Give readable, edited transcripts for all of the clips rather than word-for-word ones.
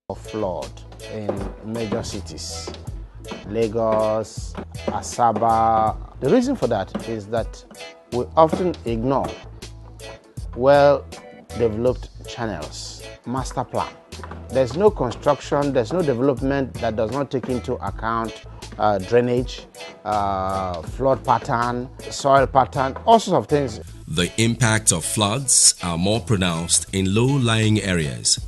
of flood in major cities, Lagos, Asaba. The reason for that is that we often ignore well-developed channels, master plan. There's no construction, there's no development that does not take into account drainage, flood pattern, soil pattern, all sorts of things. The impact of floods are more pronounced in low-lying areas.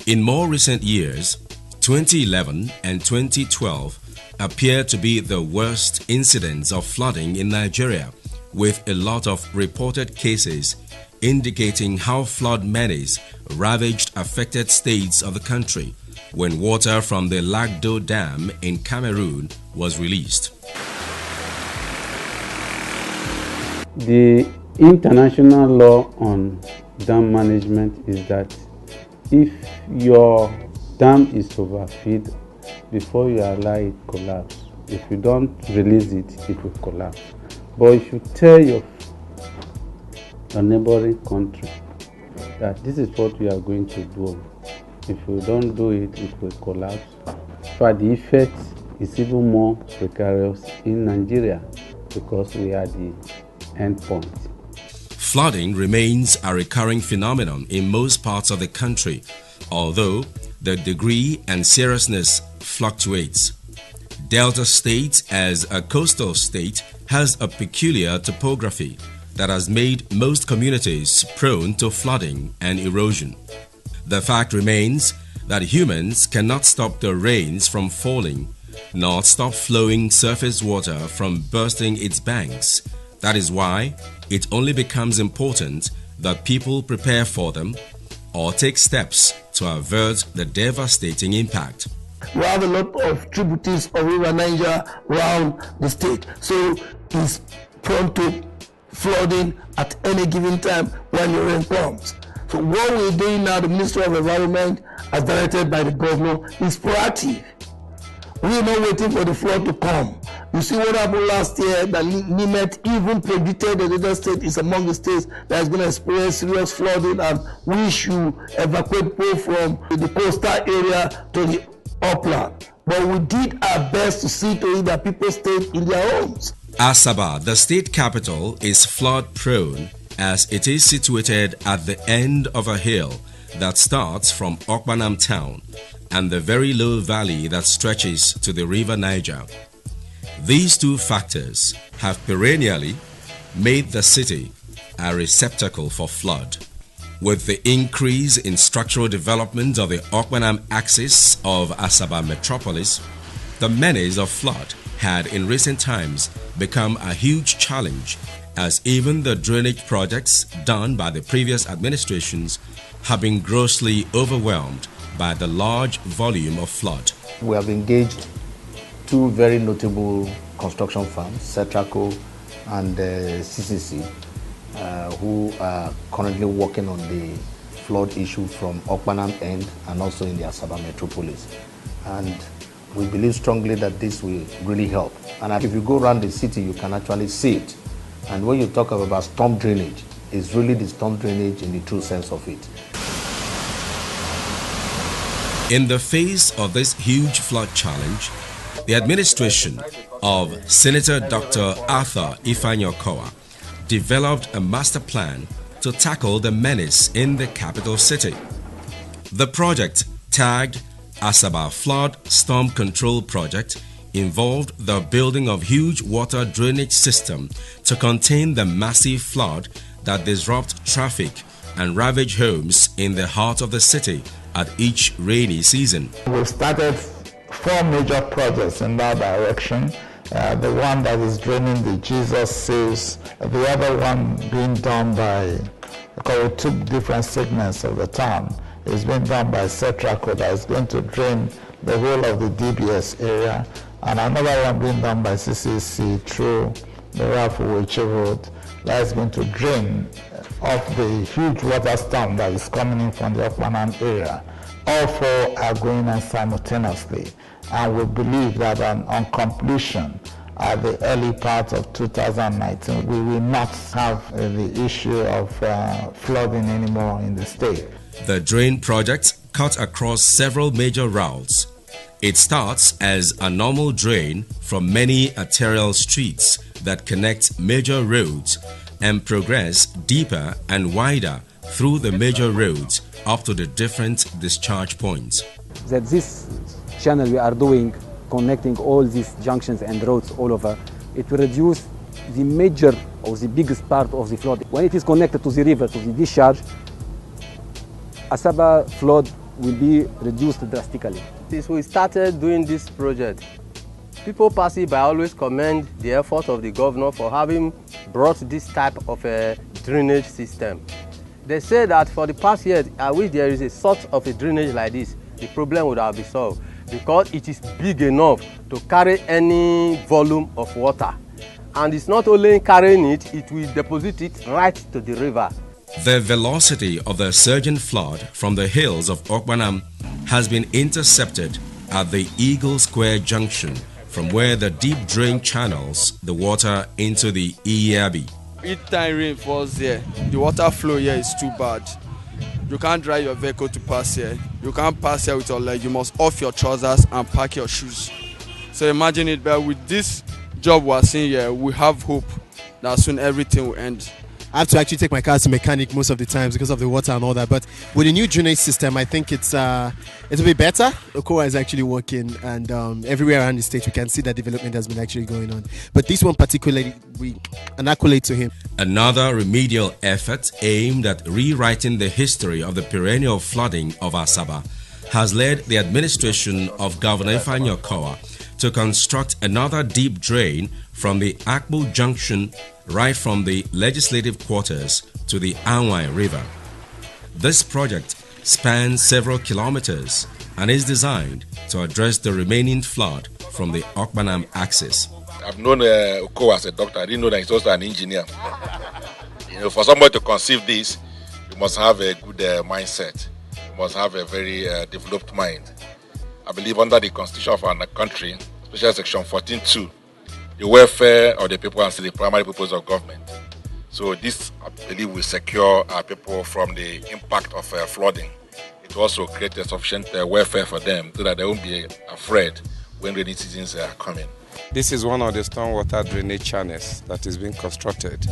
In more recent years, 2011 and 2012 appear to be the worst incidents of flooding in Nigeria, with a lot of reported cases indicating how flood menace ravaged affected states of the country when water from the Lagdo Dam in Cameroon was released. The international law on dam management is that if your dam is overfilled, before you allow it collapse, if you don't release it, it will collapse. But if you tell your neighboring country that this is what we are going to do, if you don't do it, it will collapse. But the effect is even more precarious in Nigeria because we are the end point. Flooding remains a recurring phenomenon in most parts of the country, although the degree and seriousness fluctuates. Delta State, as a coastal state, has a peculiar topography that has made most communities prone to flooding and erosion. The fact remains that humans cannot stop the rains from falling, nor stop flowing surface water from bursting its banks. That is why it only becomes important that people prepare for them or take steps to avert the devastating impact. We have a lot of tributaries of River Niger around the state, so it's prone to flooding at any given time when the rain comes. So what we're doing now, the Ministry of Environment, as directed by the governor, is proactive. We are not waiting for the flood to come. You see what happened last year, that NIMET even predicted that the state is among the states that is going to experience serious flooding, and we should evacuate people from the coastal area to the upland. But we did our best to see to it that people stayed in their homes. Asaba, the state capital, is flood-prone as it is situated at the end of a hill that starts from Okpanam town and the very low valley that stretches to the river Niger. These two factors have perennially made the city a receptacle for flood. With the increase in structural development of the Okpanam axis of Asaba metropolis, the menace of flood had in recent times become a huge challenge, as even the drainage projects done by the previous administrations have been grossly overwhelmed by the large volume of flood. We have engaged two very notable construction firms, Cetraco and CCC, who are currently working on the flood issue from Okpanam end and also in the Asaba metropolis. And we believe strongly that this will really help. And if you go around the city, you can actually see it. And when you talk about storm drainage, it's really the storm drainage in the true sense of it. In the face of this huge flood challenge, the administration of Senator Dr. Arthur Gov.Okowa developed a master plan to tackle the menace in the capital city. The project, tagged Asaba Flood Storm Control Project, involved the building of huge water drainage system to contain the massive flood that disrupt traffic and ravage homes in the heart of the city at each rainy season. We've started 4 major projects in that direction. The one that is draining the Jesus Saves, the other one being done by, because we took different segments of the town, is being done by Cetraco that is going to drain the whole of the DBS area, and another one being done by CCC through the Rafuwechi Road that is going to drain off the huge water storm that is coming in from the Okpanam area. All 4 are going on simultaneously, and we believe that on completion at the early part of 2019, we will not have the issue of flooding anymore in the state. The drain project cut across several major routes. It starts as a normal drain from many arterial streets that connect major roads and progress deeper and wider through the major roads up to the different discharge points. That this channel we are doing, connecting all these junctions and roads all over, it will reduce the major or the biggest part of the flood. When it is connected to the river, to the discharge, Asaba flood will be reduced drastically. Since we started doing this project, people passing by always commend the effort of the governor for having brought this type of a drainage system. They say that for the past years, I wish there is a sort of a drainage like this, the problem would have been solved, because it is big enough to carry any volume of water. And it's not only carrying it, it will deposit it right to the river. The velocity of the surging flood from the hills of Okpanam has been intercepted at the Eagle Square Junction, from where the deep drain channels the water into the Iyabi. Each time rain falls here, the water flow here is too bad. You can't drive your vehicle to pass here. You can't pass here with your leg. You must off your trousers and pack your shoes. So imagine it, but with this job we're seeing here, we have hope that soon everything will end. I have to actually take my car to mechanic most of the times because of the water and all that. But with the new drainage system, I think it's a bit better. Okowa is actually working, and everywhere around the state we can see that development has been actually going on. But this one particularly, an accolade to him. Another remedial effort aimed at rewriting the history of the perennial flooding of Asaba has led the administration of Gov.Okowa to construct another deep drain from the Akbu Junction right from the legislative quarters to the Anwai River. This project spans several kilometers and is designed to address the remaining flood from the Okpanam axis. I've known Okowa as a doctor. I didn't know that he's also an engineer. For somebody to conceive this, you must have a good mindset. You must have a very developed mind. I believe under the constitution of our country, especially section 14.2, the welfare of the people is the primary purpose of government. So this, I believe, will secure our people from the impact of flooding. It will also create a sufficient welfare for them so that they won't be afraid when rainy seasons are coming. This is one of the stormwater drainage channels that is being constructed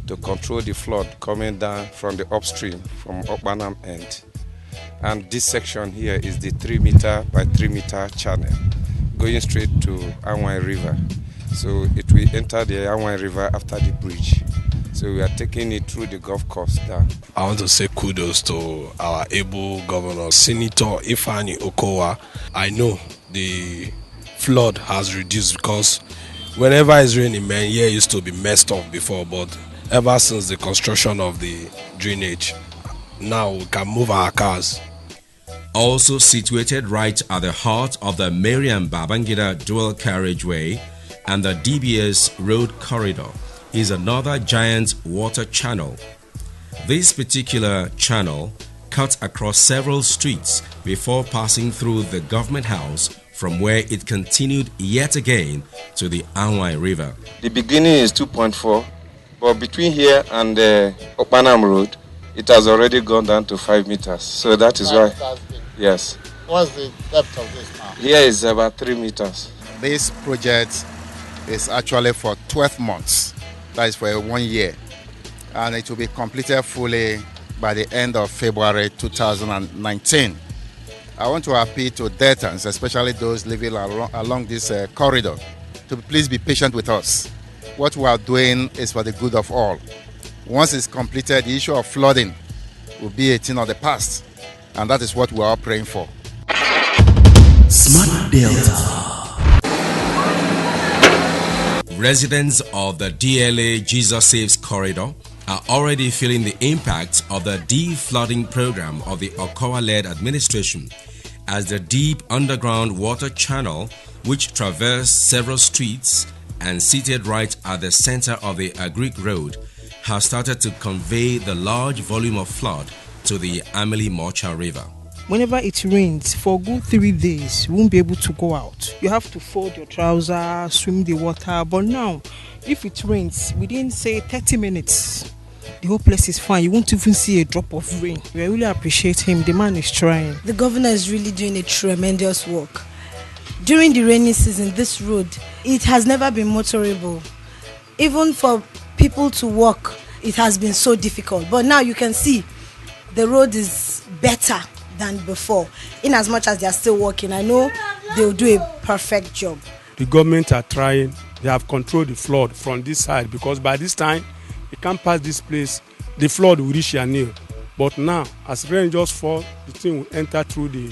to control the flood coming down from the upstream, from Okpanam end. And this section here is the 3 meter by 3 meter channel going straight to Anwai River. So it will enter the Anwai River after the bridge. So we are taking it through the golf course down. I want to say kudos to our able governor, Senator Ifeanyi Okowa. I know the flood has reduced because whenever it's raining, man, here used to be messed up before, but ever since the construction of the drainage, now we can move our cars. Also situated right at the heart of the Mariam Babangida dual carriageway and the DBS road corridor is another giant water channel. This particular channel cuts across several streets before passing through the government house, from where it continued yet again to the Anwai River. The beginning is 2.4, but between here and the Okpanam Road, it has already gone down to 5 meters. So that is why, yes. What's the depth of this now? Here is about 3 meters. This project is actually for 12 months. That is for 1 year. And it will be completed fully by the end of February 2019. I want to appeal to Deltans, especially those living along this corridor, to please be patient with us. What we are doing is for the good of all. Once it's completed, the issue of flooding will be a thing of the past. And that is what we are praying for. Smart Delta. Residents of the DLA Jesus Saves corridor are already feeling the impact of the de-flooding program of the Okowa-led administration, as the deep underground water channel, which traversed several streets and seated right at the center of the Agric Road, has started to convey the large volume of flood to the Ameli Mocha River. Whenever it rains for a good 3 days, you won't be able to go out. You have to fold your trousers, swim the water. But now, if it rains, within say 30 minutes, The whole place is fine. You won't even see a drop of rain. We really appreciate him. The man is trying. The governor is really doing a tremendous work. During the rainy season, this road, it has never been motorable. Even for people to walk, it has been so difficult. But now you can see the road is better than before. In as much as they are still working, I know they will do a perfect job. The government are trying. They have controlled the flood from this side, because by this time, you can't pass this place. The flood will reach your nail. But now, as rain just fall, the thing will enter through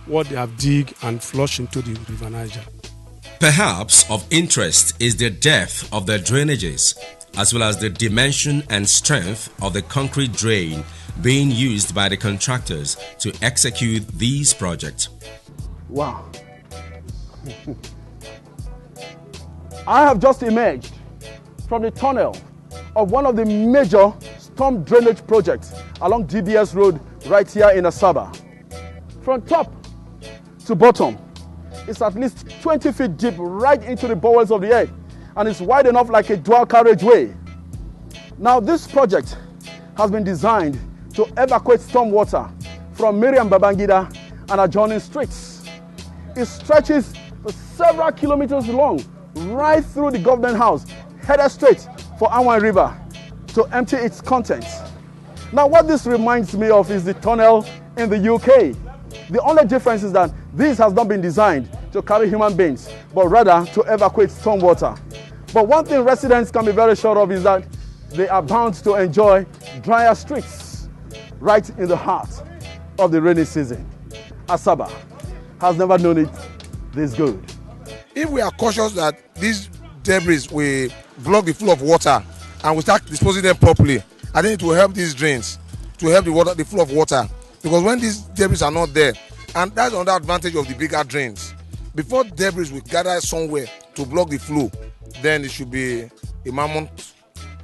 what they have dig and flush into the River Niger. Perhaps of interest is the depth of the drainages, as well as the dimension and strength of the concrete drain being used by the contractors to execute these projects. Wow. I have just emerged from the tunnel of one of the major storm drainage projects along DBS Road right here in Asaba. From top to bottom, it's at least 20 feet deep right into the bowels of the earth, and it's wide enough like a dual carriageway. Now this project has been designed to evacuate storm water from Miriam Babangida and adjoining streets. It stretches for several kilometers long right through the government house, headed straight for Anwan River to empty its contents. Now what this reminds me of is the tunnel in the UK. The only difference is that this has not been designed to carry human beings, but rather to evacuate storm water. But one thing residents can be very sure of is that they are bound to enjoy drier streets right in the heart of the rainy season. Asaba has never known it this good. If we are cautious that these debris will block the flow of water and we start disposing them properly, I think it will help these drains, to help the flow of water. Because when these debris are not there, and that's another advantage of the bigger drains, before debris will gather somewhere to block the flow, then it should be a mammoth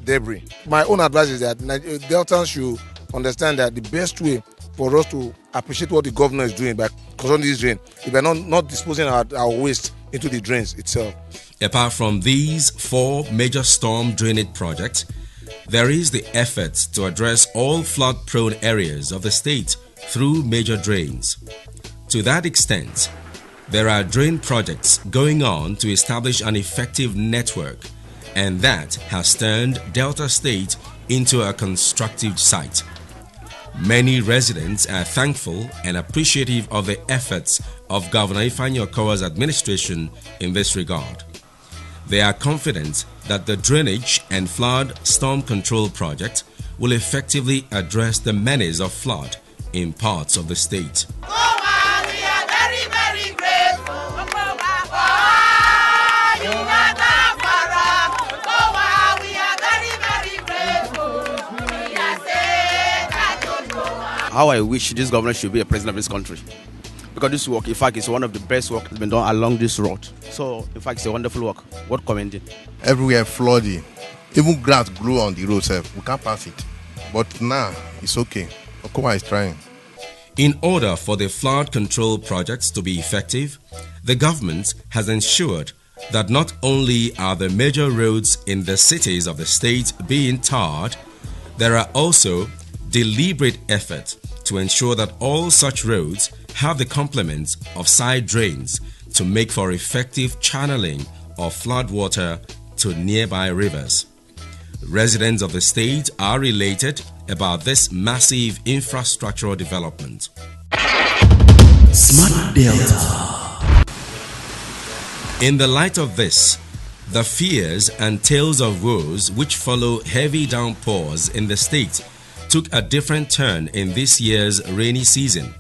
debris. My own advice is that Deltans should understand that the best way for us to appreciate what the governor is doing by controlling this drain is by not disposing our waste into the drains itself. Apart from these 4 major storm drainage projects, there is the effort to address all flood-prone areas of the state through major drains. To that extent, there are drain projects going on to establish an effective network, and that has turned Delta State into a constructive site. Many residents are thankful and appreciative of the efforts of Governor Gov.Okowa's administration in this regard. They are confident that the drainage and flood storm control project will effectively address the menace of flood in parts of the state. How I wish this governor should be a president of this country. Because this work, in fact, is one of the best work that's been done along this road. So, in fact, it's a wonderful work. Worth commending. Everywhere flooding. Even grass grew on the road, sir. We can't pass it. But now, it's okay. Okowa is trying. In order for the flood control projects to be effective, the government has ensured that not only are the major roads in the cities of the state being tarred, there are also deliberate efforts to ensure that all such roads have the complement of side drains to make for effective channeling of flood water to nearby rivers. Residents of the state are elated about this massive infrastructural development. Smart Delta. In the light of this, the fears and tales of woes which follow heavy downpours in the state took a different turn in this year's rainy season.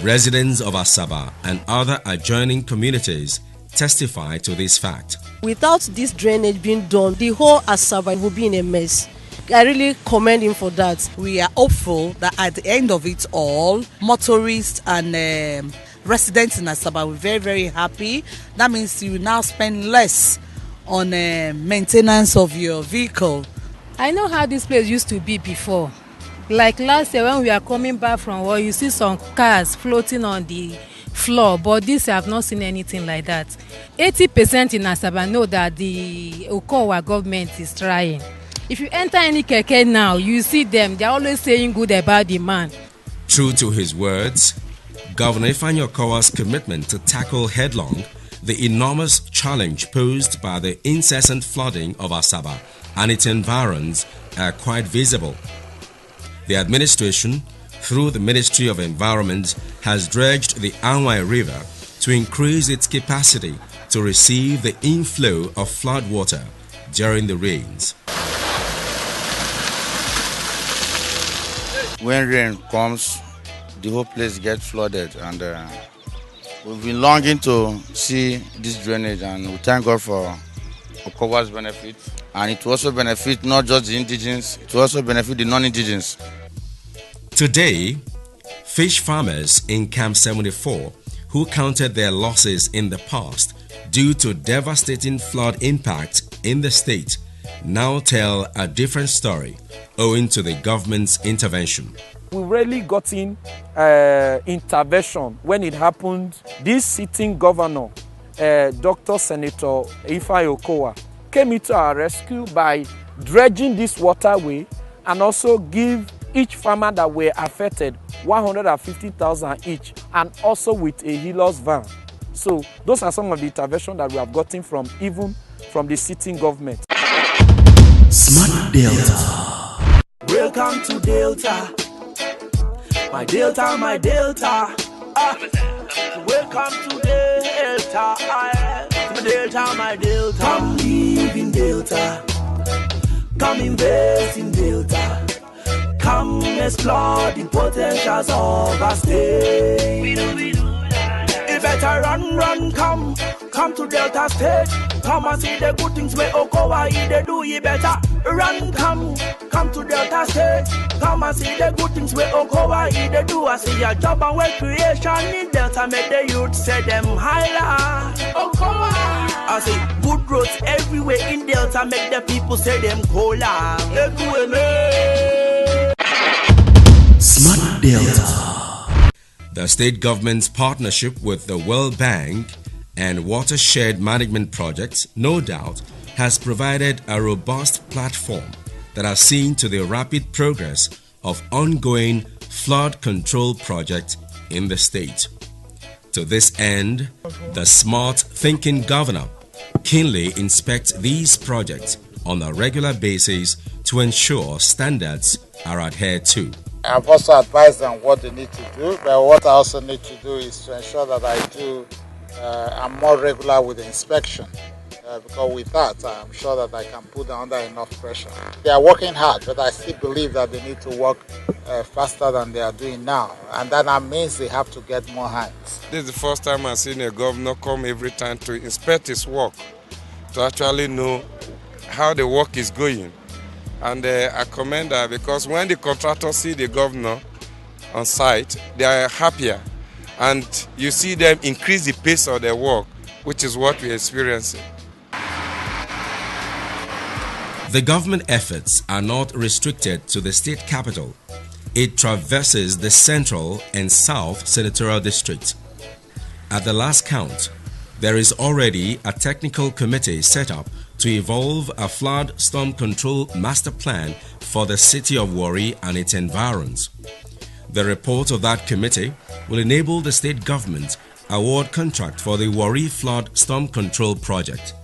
Residents of Asaba and other adjoining communities testify to this fact. Without this drainage being done, the whole Asaba will be in a mess. I really commend him for that. We are hopeful that at the end of it all, motorists and residents in Asaba will be very, very happy. That means you will now spend less on maintenance of your vehicle. I know how this place used to be before. Like last year when we are coming back from work, you see some cars floating on the floor, but this I have not seen anything like that. 80% in Asaba know that the Okowa government is trying. If you enter any keke now, you see them, they're always saying good about the man. True to his words, Governor Gov.Okowa's commitment to tackle headlong the enormous challenge posed by the incessant flooding of Asaba and its environs are quite visible. The administration, through the Ministry of Environment, has dredged the Anwai River to increase its capacity to receive the inflow of flood water during the rains. When rain comes, the whole place gets flooded, and we've been longing to see this drainage, and we thank God for Okowa's benefit. And it will also benefit not just the indigenous, it will also benefit the non-indigenous. Today, fish farmers in Camp 74 who counted their losses in the past due to devastating flood impact in the state now tell a different story owing to the government's intervention. We really got in intervention when it happened. This sitting governor, Dr. Senator Gov.Okowa, came into our rescue by dredging this waterway and also give each farmer that were affected 150,000 each, and also with a healer's van. So those are some of the interventions that we have gotten from even from the sitting government. Smart Delta. Welcome to Delta. My Delta, my Delta. Welcome to Delta. My Delta, my Delta. Come live in Delta. Come invest in Delta. Come explore the potentials of our state. You better run, come to Delta State. Come and see the good things where Okowa they do. You better run, come to Delta State. Come and see the good things where Okowa they do. I see your job and work creation in Delta. Make the youth say them higher. Okowa. I see good roads everywhere in Delta. Make the people say them cola. Smart Delta. The state government's partnership with the World Bank and Watershed Management Projects, no doubt, has provided a robust platform that has seen to the rapid progress of ongoing flood control projects in the state. To this end, the smart thinking governor keenly inspects these projects on a regular basis to ensure standards are adhered to. I've also advised them what they need to do, but what I also need to do is to ensure that I'm more regular with the inspection, because with that, I'm sure that I can put them under enough pressure. They are working hard, but I still believe that they need to work faster than they are doing now, and that means they have to get more hands. This is the first time I've seen a governor come every time to inspect his work, to actually know how the work is going. And I commend that, because when the contractors see the governor on site, they are happier. And you see them increase the pace of their work, which is what we're experiencing. The government efforts are not restricted to the state capital. It traverses the central and south senatorial districts. At the last count, there is already a technical committee set up to evolve a flood storm control master plan for the city of Warri and its environs. The report of that committee will enable the state government award contract for the Warri flood storm control project.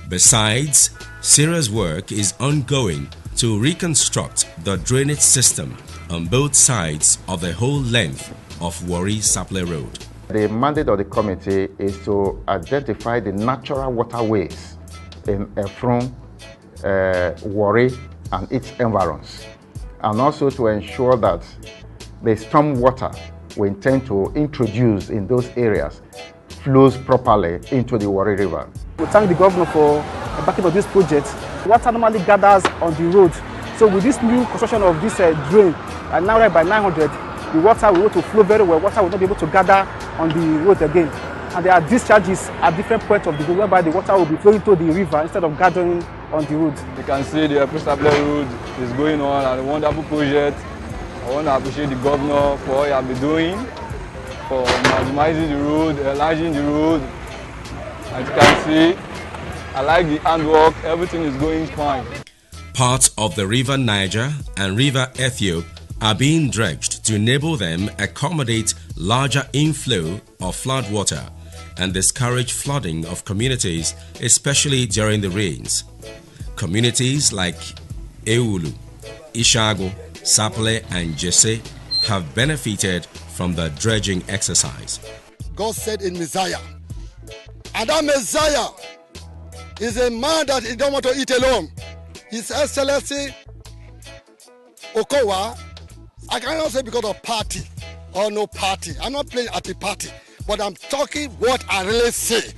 Besides, serious work is ongoing to reconstruct the drainage system on both sides of the whole length of Warri-Saple Road. The mandate of the committee is to identify the natural waterways in Efron, Warri and its environs, and also to ensure that the storm water we intend to introduce in those areas flows properly into the Warri River. We thank the governor for the backing of this project. Water normally gathers on the road, so with this new construction of this drain, and now right by 900, the water will be able to flow very well. Water will not be able to gather on the road again. And there are discharges at different points of the road whereby the water will be flowing to the river instead of gathering on the road. You can see the Saple Road is going on, and a wonderful project. I want to appreciate the governor for what he has been doing, for maximizing the road, enlarging the road. As you can see, I like the handwork, everything is going fine. Parts of the River Niger and River Ethiopia are being dredged to enable them accommodate larger inflow of flood water and discourage flooding of communities, especially during the rains. Communities like Eulu, Ishago, Saple and Jesse have benefited from the dredging exercise. God said in Messiah, and that Messiah is a man that he don't want to eat alone. His Excellency Okowa, I cannot say because of party or no party. I'm not playing at the party, but I'm talking what I really say.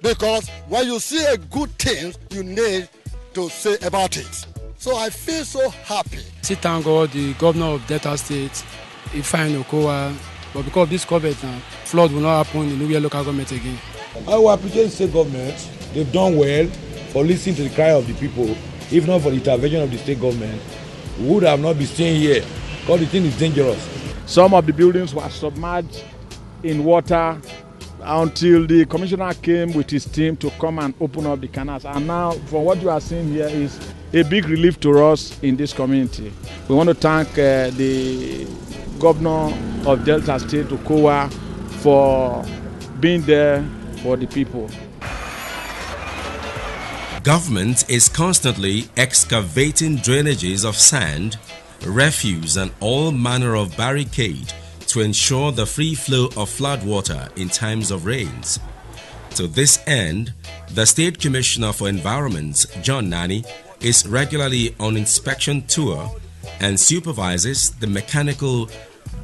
Because when you see a good thing, you need to say about it. So I feel so happy. Thank God, the governor of Delta State, Gov.Okowa, but because of this COVID now, flood will not happen in Uwe local government again. I will appreciate the state government. They've done well for listening to the cry of the people. If not for the intervention of the state government, we would have not been staying here because the thing is dangerous. Some of the buildings were submerged in water until the commissioner came with his team to come and open up the canals. And now, from what you are seeing here, is a big relief to us in this community. We want to thank the governor of Delta State, Okowa, for being there for the people. Government is constantly excavating drainages of sand, refuse and all manner of barricade to ensure the free flow of flood water in times of rains. To this end, the State Commissioner for Environment, John Nani, is regularly on inspection tour and supervises the mechanical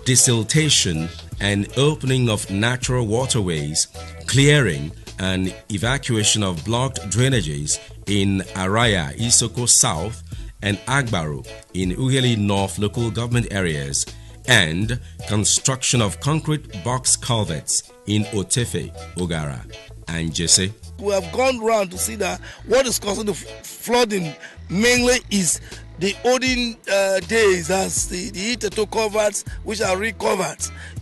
desiltation and opening of natural waterways, clearing and evacuation of blocked drainages in Araya, Isoko South and Agbaro in Ughelli North local government areas, and construction of concrete box culverts in Otefe, Ogara and Jesse. We have gone round to see that what is causing the flooding mainly is the olden days, as the Iteto culverts which are recovered.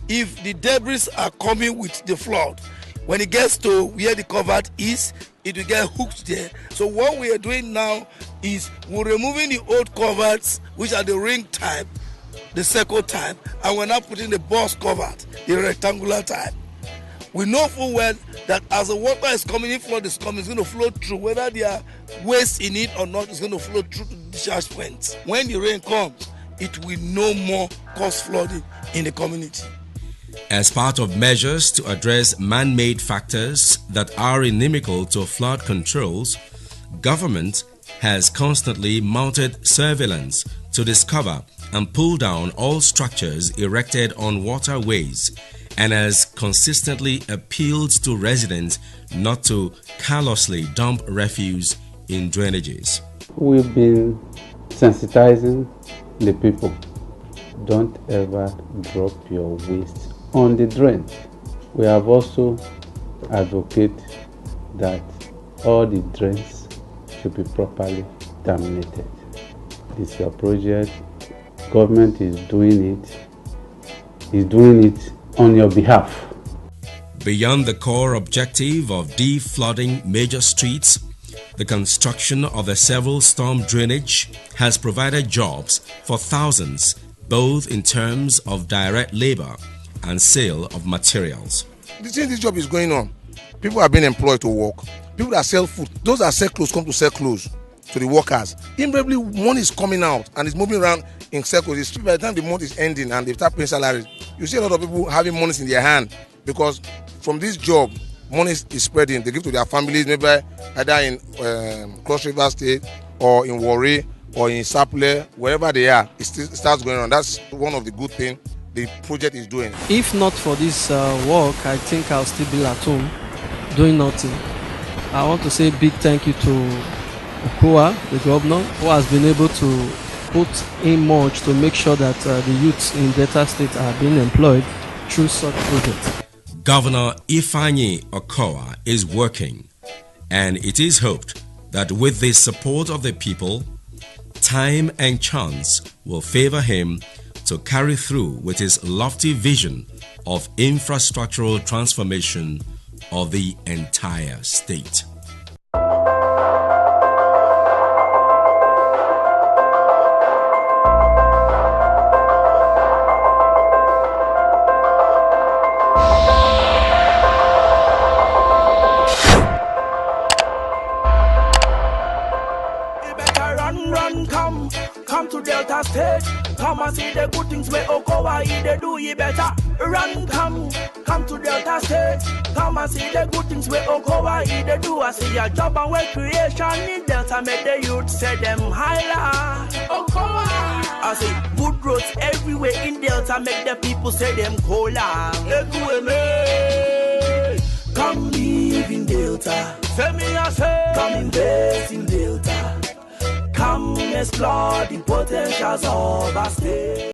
If the debris are coming with the flood, when it gets to where the culvert is, it will get hooked there. So what we are doing now is we're removing the old culverts, which are the ring type, the circle type, and we're now putting the box culvert, the rectangular type. We know full well that as the water is coming, if flood is coming, it's going to flow through. Whether there are waste in it or not, it's going to flow through the discharge points. When the rain comes, it will no more cause flooding in the community. As part of measures to address man-made factors that are inimical to flood controls, government has constantly mounted surveillance to discover and pull down all structures erected on waterways and has consistently appealed to residents not to carelessly dump refuse in drainages. We've been sensitizing the people. Don't ever drop your waste on the drain. We have also advocated that all the drains should be properly terminated. This is a project. Government is doing it on your behalf. Beyond the core objective of deflooding major streets, the construction of the several storm drainage has provided jobs for thousands, both in terms of direct labor and sale of materials. This job is going on. People are being employed to work. People that sell food, those that sell clothes come to sell clothes to the workers. Invariably, money is coming out and it's moving around in circles. By the time the month is ending and they start paying salaries, you see a lot of people having money in their hand because from this job, money is spreading. They give to their families, maybe either in Cross River State or in Warri or in Saple, wherever they are, it starts going on. That's one of the good things the project is doing. If not for this work, I think I'll still be at home doing nothing. I want to say a big thank you to Okowa, the governor, who has been able to put in much to make sure that the youths in Delta State are being employed through such projects. Governor Gov.Okowa is working, and it is hoped that with the support of the people, time and chance will favor him to carry through with his lofty vision of infrastructural transformation of the entire state. Come and see the good things where Okowa they do you better. Run, come to Delta State. Come and see the good things where Okowa they do. I see your job and work creation in Delta make the youth say them higher. Okowa. I see good roads everywhere in Delta make the people say them cola. Come live in Delta. Come invest in Delta. Come explore the potentials of our state.